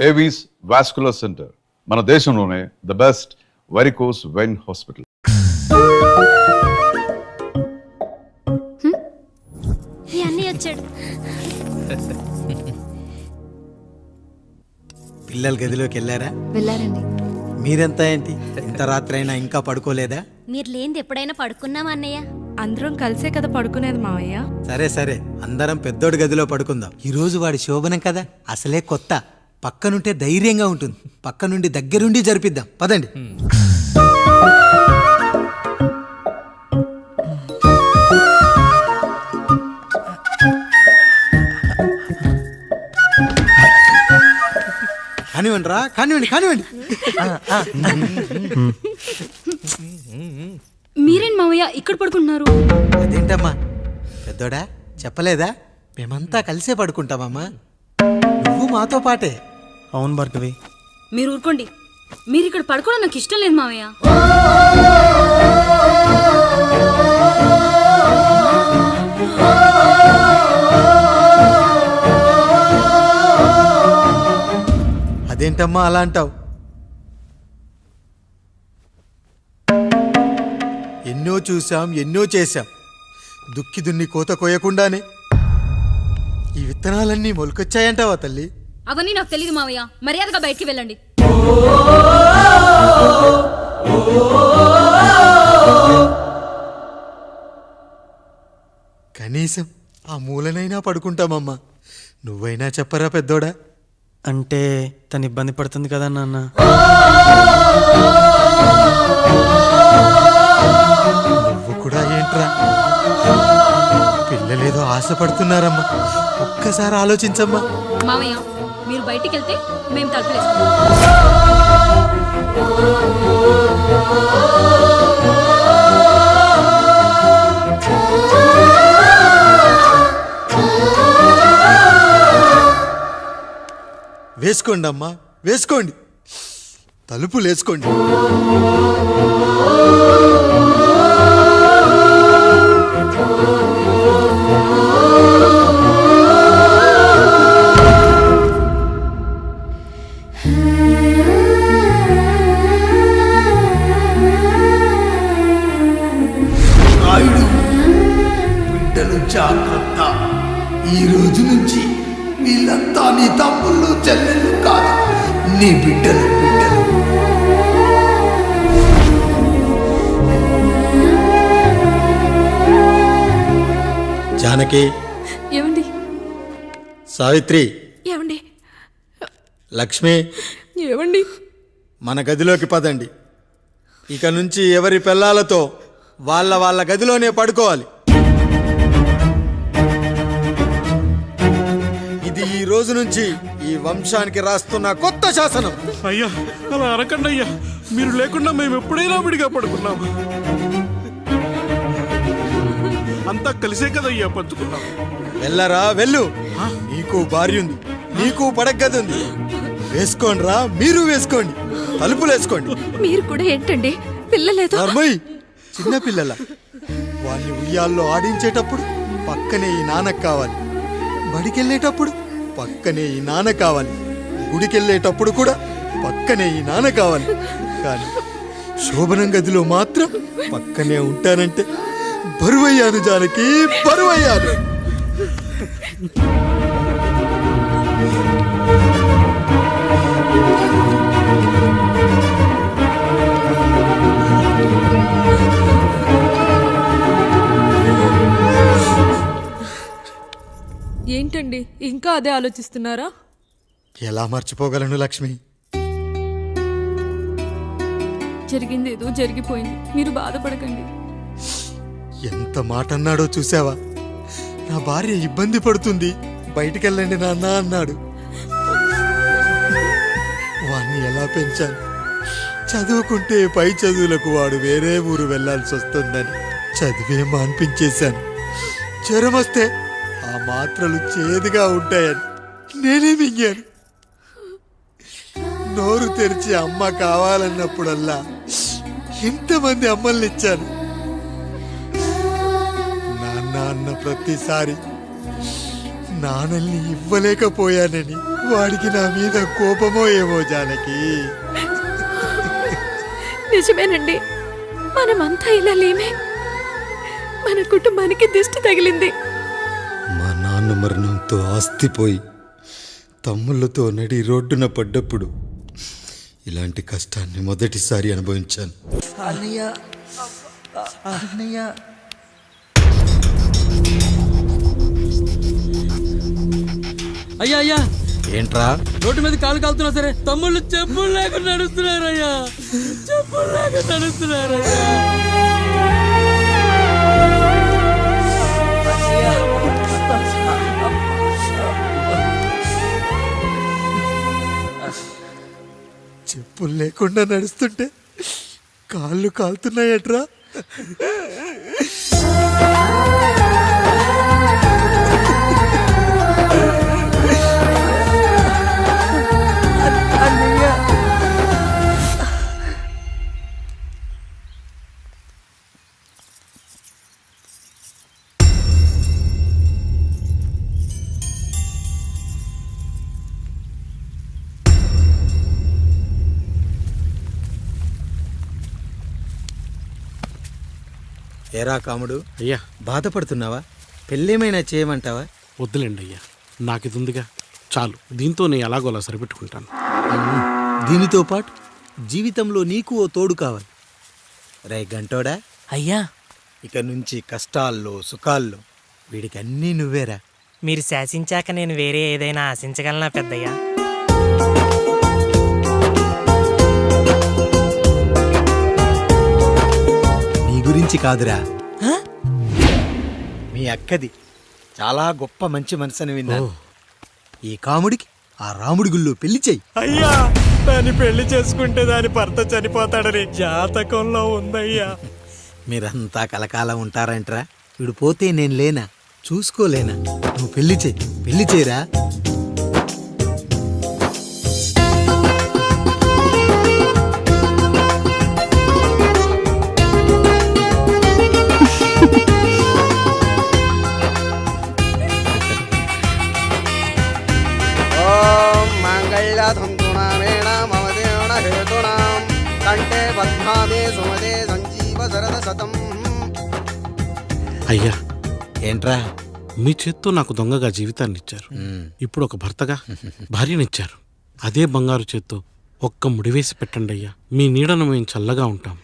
Avis vascular centre, మన దేశంలోనే the best varicose vein hospital. వచ్చాడు. పిల్లలు గదిలోకి వెళ్ళారా? వెళ్ళారండి. మీరెంత ఏంటి ఇంత రాత్రి అయినా ఇంకా పడుకోలేదా? మీరు లేనిది ఎప్పుడైనా పడుకున్నామా అన్నయ్య? అందరం కలిసే కదా పడుకునేది మావయ్య. సరే సరే, అందరం పెద్దోడి గదిలో పడుకుందాం. ఈ రోజు వాడి శోభనం కదా, అసలే కొత్త. పక్కనుంటే ధైర్యంగా ఉంటుంది. పక్క నుండి దగ్గరుండి జరిపిద్దాం, పదండి. కానివ్వండి రా, కానివ్వండి కానివ్వండి. మీరేంటి మావయ్య ఇక్కడ పడుకుంటున్నారు? అదేంటమ్మా పెద్దోడా, చెప్పలేదా? మేమంతా కలిసే పడుకుంటామమ్మా. నువ్వు మాతో పాటే. అవును భార్గవి. మీరు ఊరుకోండి. మీరు ఇక్కడ పడుకోవడం నాకు ఇష్టం లేదు మావయ్య. అదేంటమ్మా అలా అంటావు? ఎన్నో చూసాం, ఎన్నో చేశాం. దుక్కి దున్ని కోత కోయకుండానే ఈ విత్తనాలన్నీ మొలకొచ్చాయంటావా తల్లి? అవన్నీ నాకు తెలియదు మావయ్య. మర్యాదగా బయటికి వెళ్ళండి. కనీసం ఆ మూలనైనా పడుకుంటామమ్మా. నువ్వైనా చెప్పరా పెద్దోడా? అంటే తను ఇబ్బంది పడుతుంది కదా నాన్న. నువ్వు కూడా ఏంట్రా, పిల్లలేదో ఆశపడుతున్నారమ్మా. ఒక్కసారి ఆలోచించమ్మా. మావయ్య మీరు బయటికి వెళ్తే మేము తలుపులేస్తాం. వేసుకోండి అమ్మా, వేసుకోండి. తలుపులు వేసుకోండి. బిడ్డలు జాగ్రత్త. ఈ రోజు నుంచి వీళ్ళంతా నీ తమ్ముళ్ళు చెల్లెళ్ళు కాదు, నీ బిడ్డలు. జానకి, ఏమండి? సావిత్రి, ఏమండి? లక్ష్మి, ఏమండి? మన గదిలోకి పదండి. ఇక నుంచి ఎవరి పిల్లలతో వాళ్ళ గదిలోనే పడుకోవాలి. ఇది ఈ రోజు నుంచి ఈ వంశానికి రాస్తున్న కొత్త శాసనం. అయ్యా అలా అనకండి అయ్యా. మీరు లేకుండా మేము ఎప్పుడైనా విడిగా పడుకున్నాము. అంతా కలిసే కదయ్యా పంచుకున్నాము. వెళ్ళరా వెళ్ళు. నీకు భార్య ఉంది, నీకు పడగది ఉంది. వేసుకోండి రా, మీరు వేసుకోండి. తలుపులు వేసుకోండి. మీరు కూడా ఏంటండి పిల్లలేదు? చిన్న పిల్లల వాడిని ఉయ్యాల్లో ఆడించేటప్పుడు పక్కనే ఈ నాన్నకు కావాలి. బడికెళ్ళేటప్పుడు పక్కనే ఈ నాన్న కావాలి. గుడికెళ్ళేటప్పుడు కూడా పక్కనే ఈ నాన్న కావాలి. కానీ శోభనం గదిలో మాత్రం పక్కనే ఉంటానంటే బరువయ్యాను జానకి, బరువయ్యాను. ఏంటండి ఇంకా అదే ఆలోచిస్తున్నారా? ఎలా మర్చిపోగలను లక్ష్మి? జరిగింది ఏదో జరిగిపోయింది. మీరు బాధపడకండి. ఎంత మాట అన్నాడో చూసావా? నా భార్య ఇబ్బంది పడుతుంది, బయటికెళ్ళండి నాన్న అన్నాడు. వాణ్ణి ఎలా పెంచాను? చదువుకుంటే పై చదువులకు వాడు వేరే ఊరు వెళ్లాల్సి వస్తుందని చదివే మాన్పించేశాను. జ్వరం వస్తే ఆ మాత్రలు చేదుగా ఉంటాయని నేనే మింగాను. నోరు తెరిచి అమ్మ కావాలన్నప్పుడల్లా ఎంతమంది అమ్మల్ని ఇచ్చాను. నాన్న అన్న ప్రతిసారి నాన్నల్ని ఇవ్వలేకపోయానని వాడికి నా మీద కోపమో ఏమో జానకి. నిజమేనండి, మనమంతా ఇలా లేమే. మన కుటుంబానికి దిష్టి తగిలింది. మా నాన్న మరణంతో ఆస్తిపోయి తమ్ముళ్ళతో నడి రోడ్డున పడ్డప్పుడు ఇలాంటి కష్టాన్ని మొదటిసారి అనుభవించాను. అన్నయ్య అన్నయ్య అయ్యా అయ్యా, ఏంట్రా? రోడ్డు మీద కాలు కాలుతున్నా సరే తమ్ముళ్ళు చెప్పులు లేకుండా నడుస్తున్నారయ్యా, చెప్పులు లేకుండా నడుస్తున్నారయ్యా. చెప్పులు లేకుండా నడుస్తుంటే కాళ్ళు కాలుతున్నాయట్రా. ఏరా కాముడు, అయ్యా బాధపడుతున్నావా? పెళ్ళేమైనా చేయమంటావా? వద్దులేండి అయ్యా, నాకు ఇది ఉందిగా చాలు, దీంతో నేను ఎలాగోలా సరిపెట్టుకుంటాను. దీనితో పాటు జీవితంలో నీకు ఓ తోడు కావాలి. రే గంటోడా, అయ్యా, ఇక నుంచి కష్టాల్లో సుఖాల్లో వీడికి అన్నీ నువ్వేరా. మీరు శాసించాక నేను వేరే ఏదైనా ఆశించగలనా పెద్దయ్యా? నీ గురించి కాదురా, మీ అక్కది. చాలా గొప్ప మంచి మనసుని విన్నాను. ఈ కాముడికి ఆ రాముడి గుళ్ళో పెళ్లి చెయ్యి. అయ్యా, దాన్ని పెళ్లి చేసుకుంటే దాని భర్త చనిపోతాడని జాతకంలో ఉందయ్యా. మీరంతా కలకాలం ఉంటారంటరా. వీడు పోతే నేను లేనా, చూసుకోలేనా? నువ్వు పెళ్లి చెయ్యి, పెళ్లి చేయరా. అయ్యా, ఏంట్రా? మీ చేత్తో నాకు దొంగగా జీవితాన్ని ఇచ్చారు, ఇప్పుడు ఒక భర్తగా భార్యనిచ్చారు. అదే బంగారు చేత్తో ఒక్క ముడివేసి పెట్టండి అయ్యా, మీ నీడను మేము చల్లగా ఉంటాం.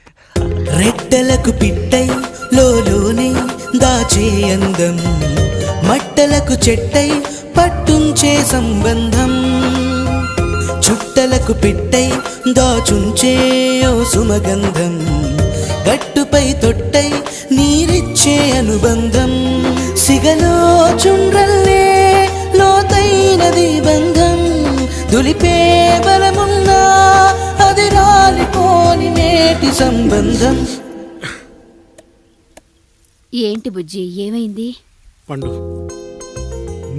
రెట్టలకు పిట్టై లోలోనే దాచే అందం, మట్టలకు చెట్టై పట్టుంచే సంబంధం, చుట్టలకు పిట్టై దాచుంచే ఓ సుమగంధం, గట్టుపై తొట్టై నీరిచ్చే అనుబంధం, సిగలో చుండ్రల్లే లోతైనది బంధం, దులిపే బలమున్నా అది రాలిపోని నేటి సంబంధం. ఏంటి బుజ్జి, ఏమైంది? పండు,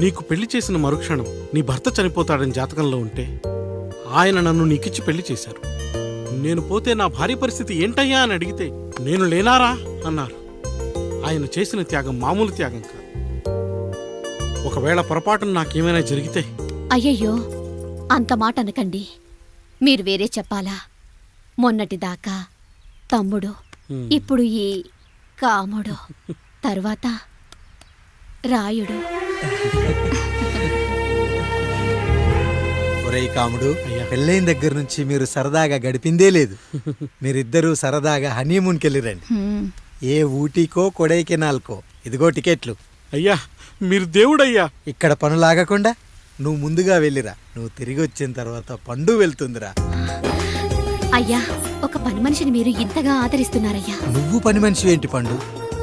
నీకు పెళ్లి చేసిన మరుక్షణం నీ భర్త చనిపోతాడని జాతకంలో ఉంటే ఆయన నన్ను నీకిచ్చి పెళ్లి చేశారు. నేను పోతే నా భార్య పరిస్థితి ఏంటయ్యా అని అడిగితే నేను లేనారా అన్నారు. ఆయన చేసిన త్యాగం మామూలు త్యాగం కాదు. ఒకవేళ పొరపాటున నాకేమైనా జరిగితే? అయ్యయ్యో, అంత మాట అనకండి. మీరు వేరే చెప్పాలా? మొన్నటిదాకా తమ్ముడు, ఇప్పుడు ఈ కాముడు, తర్వాత రాయుడు. ఒరేయ్ కాముడు, పెళ్ళైన దగ్గర నుంచి మీరు సరదాగా గడిపిందే లేదు. మీరిద్దరూ సరదాగా హనీమూన్కి వెళ్ళిరండి. ఏ ఊటీకో కొడైకెనాల్కో. ఇదిగో టికెట్లు. అయ్యా, మీరు దేవుడయ్యా. ఇక్కడ పనులాగకుండా నువ్వు ముందుగా వెళ్ళిరా. నువ్వు తిరిగి వచ్చిన తర్వాత పండు వెళ్తుందిరా. అయ్యా, ఒక పని మనిషిని మీరు ఇంతగా ఆదరిస్తున్నారయ్యా. నువ్వు పని మనిషి ఏంటి పండు?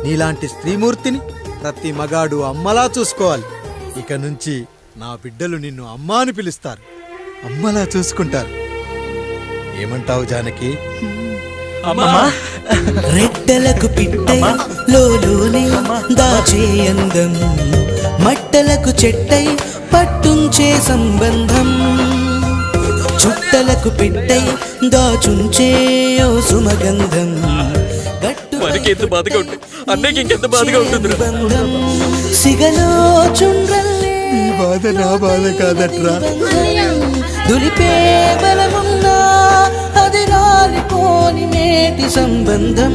నీలాంటి స్త్రీమూర్తిని ప్రతి మగాడు అమ్మలా చూసుకోవాలి. ఇక నుంచి నా బిడ్డలు నిన్ను అమ్మా అని పిలుస్తారు, అమ్మలా చూసుకుంటారు. ఏమంటావు జానకి? రెట్టలకు పిట్టై లోలోనే దాచే అందం, మట్టలకు చెట్టై పట్టుంచే సంబంధం, చుట్టలకు పెట్టై దాచుంచే ఓ సుమగంధం, సిగలో చుండ్రల్లే బాధ నా బాధ కాదట్రా. దులిపే బలమున్నా అది రాలిపోని నేటి సంబంధం.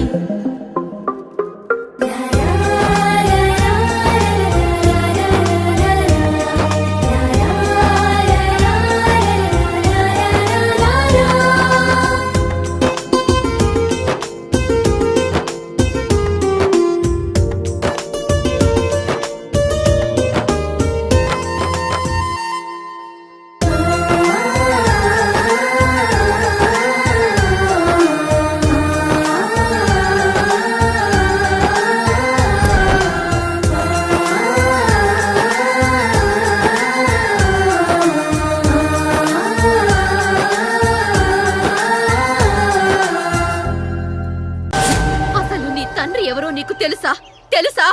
అసలు నీ తండ్రి ఎవరో నీకు తెలుసా? తెలుసా?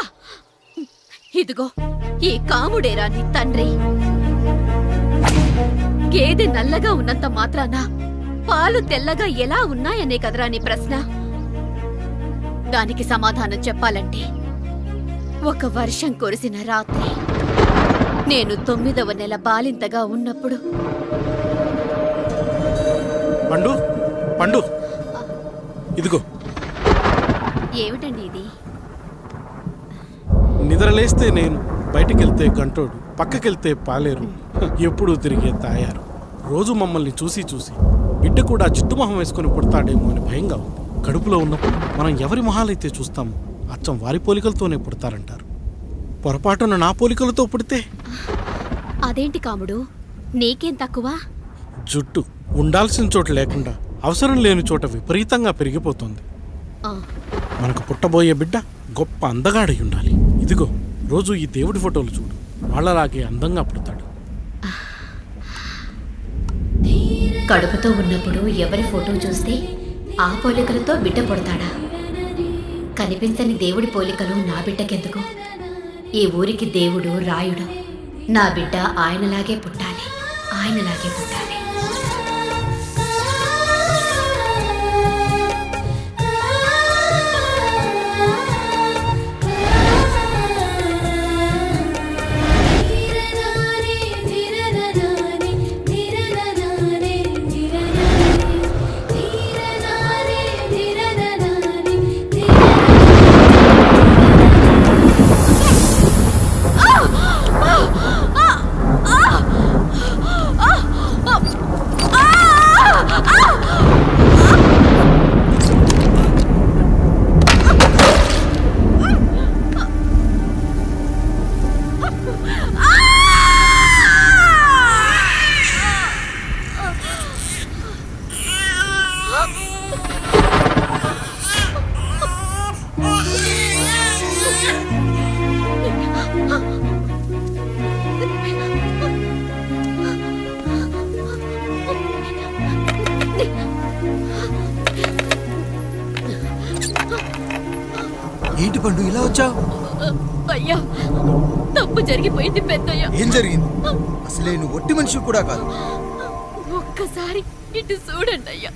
ఇదిగో ఈ కాముడేరా నీ తండ్రి. గేదె నల్లగా ఉన్నంత మాత్రాన పాలు తెల్లగా ఎలా ఉన్నాయనే కదరా నీ ప్రశ్న. దానికి సమాధానం చెప్పాలంటే ఒక వర్షం కురిసిన రాత్రి నేను 9వ నెల బాలింతగా ఉన్నప్పుడు. పండు పండు ఇదిగో. ఏమిటండి ఇది? నిద్రలేస్తే నేను, బయటికెళ్తే గంటోడు, పక్కకెళ్తే పాలేరు, ఎప్పుడూ తిరిగే తాయారు. రోజు మమ్మల్ని చూసి చూసి బిడ్డ కూడా చిట్టుమొహం వేసుకుని పుడతాడేమో అని భయంగా ఉంది. కడుపులో ఉన్నప్పుడు మనం ఎవరి మొహాలైతే చూస్తామో అచ్చం వారి పోలికలతోనే పుడతారంటారు. పొరపాటున నా పోలికలతో పుడితే? అదేంటి కాముడు, నీకేం తక్కువ? జుట్టు ఉండాల్సిన చోట లేకుండా అవసరం లేని చోట విపరీతంగా పెరిగిపోతుంది. ఆ, మనకు పుట్టబోయే బిడ్డ గొప్ప అందగాడై ఉండాలి. ఇదిగో రోజు ఈ దేవుడి ఫోటోలు చూడు, వాళ్ళలాగే అందంగా పుడతాడు. కడుపుతో ఉన్నప్పుడు ఎవరి ఫోటో చూస్తే ఆ పోలికలతో బిడ్డ పుడతాడా? కనిపించని దేవుడి పోలికలు నా బిడ్డకెందుకు? ఈ ఊరికి దేవుడు రాయుడు. నా బిడ్డ ఆయనలాగే పుట్టాలి, ఆయనలాగే పుట్టాలి. ఏంటి పండు ఇలా వచ్చావు? అయ్యా, తప్పు జరిగిపోయింది పెద్దయ్యా. ఏం జరిగింది? అసలే నువ్వు ఒట్టి మనిషి కూడా కాదు. ఒక్కసారి ఇటు చూడండి అయ్యా.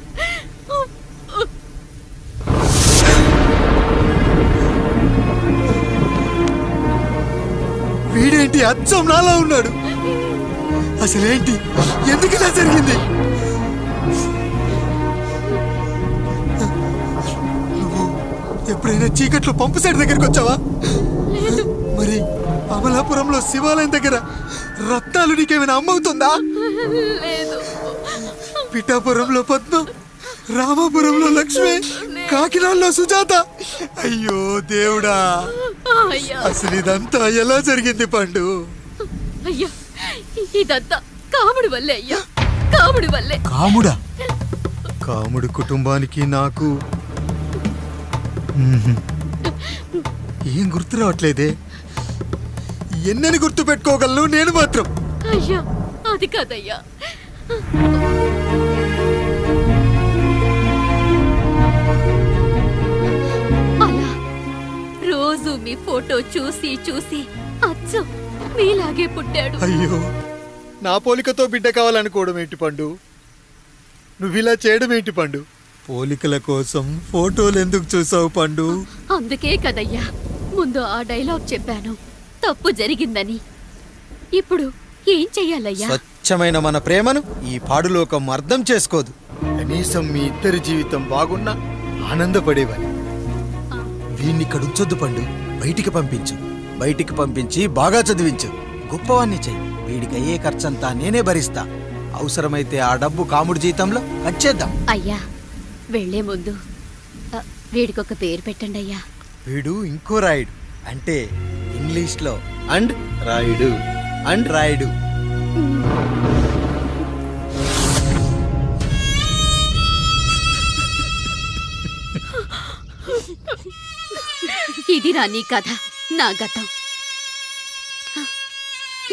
వీడేంటి అచ్చం నాలా ఉన్నాడు? అసలేంటి, ఎందుకు ఇలా జరిగింది? నువ్వు ఎప్పుడైనా చీకట్లో పంపు సైడ్ దగ్గరికి వచ్చావా? మరి అమలాపురంలో శివాలయం దగ్గర రత్నాలు నీకేమైనా అమ్మవుతుందా? లేదు. పిఠాపురంలో పద్మ, రామాపురంలో లక్ష్మి, కాకినాడలో సుజాత. అయ్యో దేవుడా, అయ్యా, అసలు ఇదంతా ఎలా జరిగింది పండు? అయ్యా, ఇదంతా కాముడి వల్లే అయ్యా, కాముడి వల్లే. కాముడా? కాముడి కుటుంబానికి నాకు ఏం గుర్తు రావట్లేదే. ఎన్నని గుర్తు పెట్టుకోగలను నేను మాత్రం? అయ్యా, అది కాదయ్యా. అలా రోజు మీ ఫోటో చూసి చూసి అచ్చం మీలాగే పుట్టాడు. అయ్యో, నా పోలికతో బిడ్డ కావాలనుకోవడం ఏంటి పండు? నువ్విలా చేయడం ఏంటి పండు? పోలికల కోసం ఫోటోలు ఎందుకు చూసావు పండు? అందుకే కదయ్యా ముందు ఆ డైలాగ్ చెప్పాను, తప్పు జరిగిందని. ఇప్పుడు ఏం చెయ్యాలయ్యా? స్వచ్ఛమైన మన ప్రేమను ఈ పాడులోకం అర్థం చేసుకోదు. కనీసం మీ ఇద్దరి జీవితం బాగున్నా ఆనందపడేవాడి. వీణ్ణి ఇక్కడ ఉంచొద్దు పండు, బయటికి పంపించు. బయటికి పంపించి బాగా చదివించు, గొప్పవాణ్ణి చెయ్యి. వీడికి అయ్యే ఖర్చంతా నేనే భరిస్తా. అవసరమైతే ఆ డబ్బు కాముడి జీతంలో కట్ చేద్దాం. అయ్యా వెళ్లే ముందు వీడికొక పేరు పెట్టండి అయ్యా. వీడు ఇంకో రాయుడు, అంటే ఇంగ్లీష్లో అండ్ రాయుడు అండ్ రాయుడు. ఇది రా నీ కథ, నా గతం.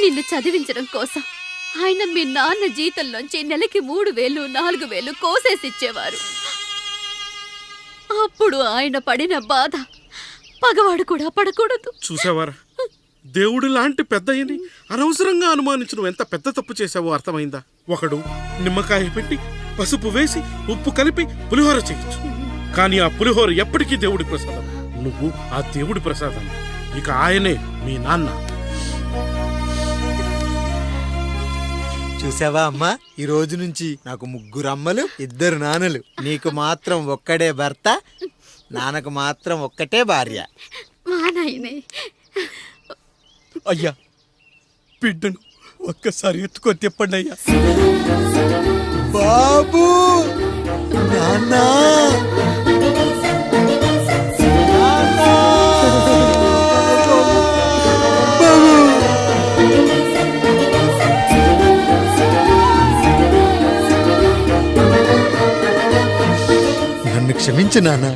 నిన్ను చదివించడం కోసం ఆయన మీ నాన్న జీతంలోంచి నెలకి 3,000 4,000 కోసేసిచ్చేవారు. అప్పుడు ఆయన పడిన బాధ పగవాడు కూడా పడకూడదు. చూసావారా, దేవుడు లాంటి పెద్దయ్యని అనవసరంగా అనుమానించడం ఎంత పెద్ద తప్పు చేశావో అర్థమైందా? ఒకడు నిమ్మకాయ పెట్టి పసుపు వేసి ఉప్పు కలిపి పులిహోర చేయొచ్చు, కానీ ఆ పులిహోర ఎప్పటికీ దేవుడి ప్రసాదం. నువ్వు ఆ దేవుడి ప్రసాదం. ఇక ఆయనే మీ నాన్న. చూసావా అమ్మా, ఈ రోజు నుంచి నాకు 3 అమ్మలు 2 నాన్నలు. నీకు మాత్రం ఒక్కడే భర్త, నాన్నకు మాత్రం ఒక్కటే భార్య. మా నాయనే. అయ్యా బిడ్డను ఒక్కసారి ఎత్తుకొని తిప్పండి అయ్యా. బాబు నాన్నా నన్ను క్షమించు నాన్న.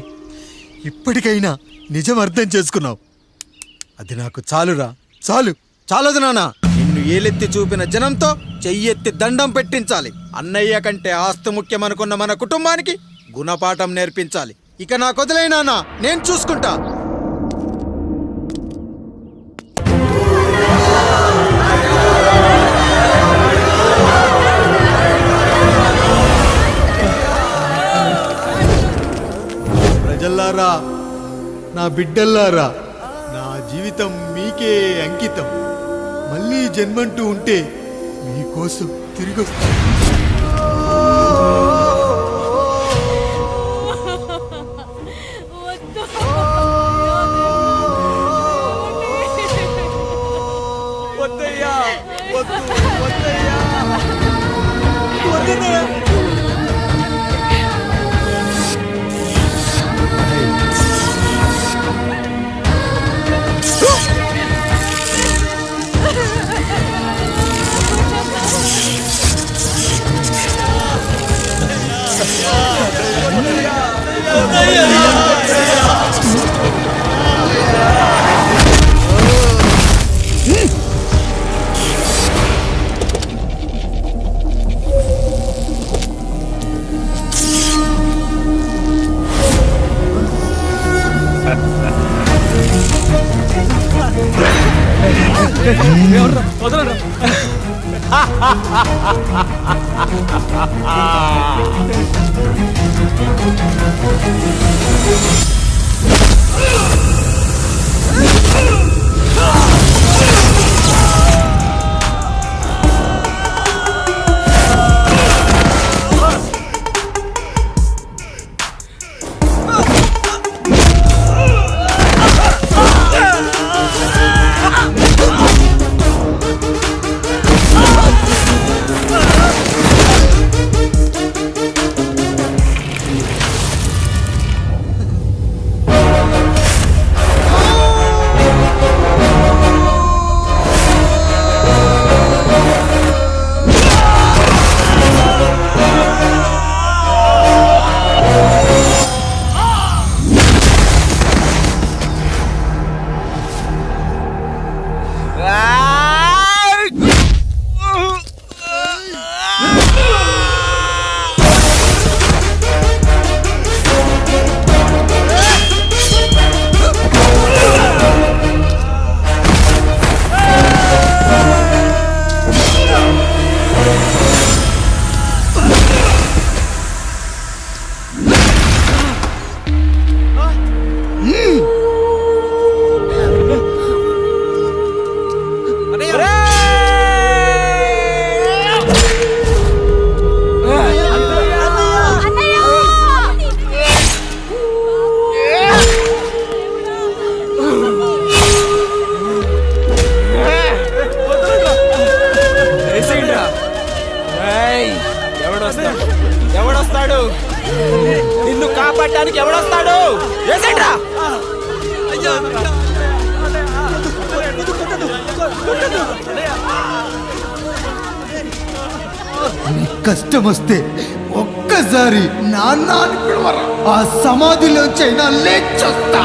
ఇప్పటికైనా నిజం అర్థం చేసుకున్నావు. అది నాకు చాలురా, చాలు. చాలదు నాన్న, నిన్ను ఏలెత్తి చూపిన జనంతో చెయ్యెత్తి దండం పెట్టించాలి. అన్నయ్య కంటే ఆస్తి ముఖ్యమనుకున్న మన కుటుంబానికి గుణపాఠం నేర్పించాలి. ఇక నాకు వదిలే నాన్న, నేను చూసుకుంటా. ప్రజల్లారా, నా బిడ్డల్లారా, నా జీవితం మీకే అంకితం. మళ్ళీ జన్మంటూ ఉంటే మీకోసం తిరిగి వస్తాను. వద్దయ్యా, వద్దు, వద్దయ్యా, వద్దయ్యా. వదలరా. ఎవడొస్తాడు నిన్ను కాపాడడానికి? ఎవడొస్తాడు? వేసేట్రా. కష్టం వస్తే ఒక్కసారి నాన్న అని పిలవరా, ఆ సమాధిలోంచైనా లేచొస్తా.